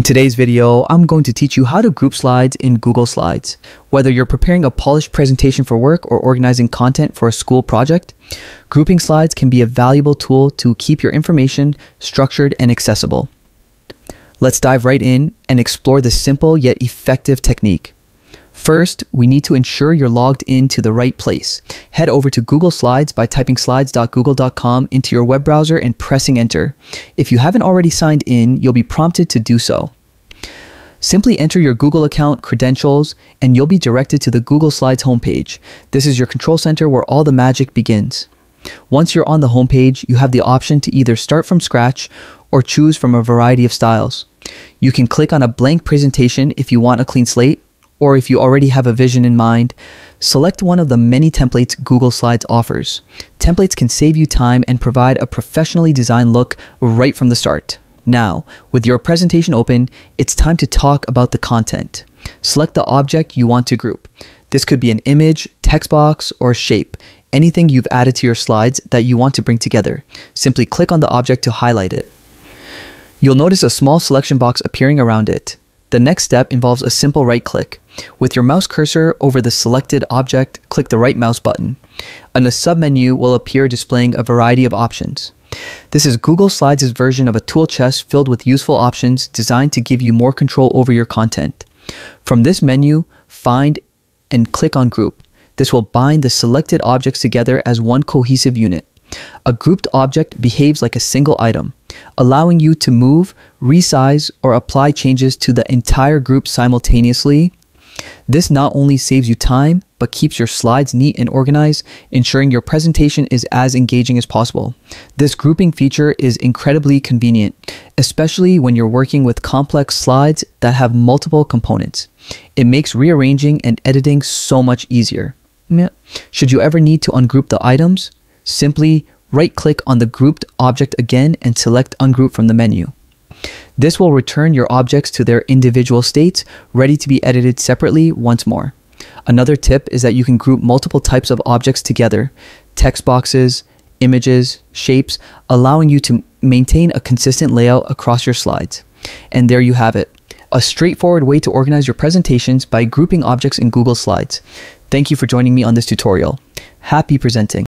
today's video, I'm going to teach you how to group slides in Google Slides. Whether you're preparing a polished presentation for work or organizing content for a school project, grouping slides can be a valuable tool to keep your information structured and accessible. Let's dive right in and explore this simple yet effective technique. First, we need to ensure you're logged into the right place. Head over to Google Slides by typing slides.google.com into your web browser and pressing enter. If you haven't already signed in, you'll be prompted to do so. Simply enter your Google account credentials and you'll be directed to the Google Slides homepage. This is your control center where all the magic begins. Once you're on the homepage, you have the option to either start from scratch or choose from a variety of styles. You can click on a blank presentation if you want a clean slate, or if you already have a vision in mind, select one of the many templates Google Slides offers. Templates can save you time and provide a professionally designed look right from the start. Now, with your presentation open, it's time to talk about the content. Select the object you want to group. This could be an image, text box, or shape. Anything you've added to your slides that you want to bring together. Simply click on the object to highlight it. You'll notice a small selection box appearing around it. The next step involves a simple right click. With your mouse cursor over the selected object, click the right mouse button, and a submenu will appear displaying a variety of options. This is Google Slides' version of a tool chest filled with useful options designed to give you more control over your content. From this menu, find and click on Group. This will bind the selected objects together as one cohesive unit. A grouped object behaves like a single item, allowing you to move, resize, or apply changes to the entire group simultaneously. This not only saves you time, but keeps your slides neat and organized, ensuring your presentation is as engaging as possible. This grouping feature is incredibly convenient, especially when you're working with complex slides that have multiple components. It makes rearranging and editing so much easier. Should you ever need to ungroup the items, simply right-click on the grouped object again and select Ungroup from the menu. This will return your objects to their individual states, ready to be edited separately once more. Another tip is that you can group multiple types of objects together, text boxes, images, shapes, allowing you to maintain a consistent layout across your slides. And there you have it, a straightforward way to organize your presentations by grouping objects in Google Slides. Thank you for joining me on this tutorial. Happy presenting!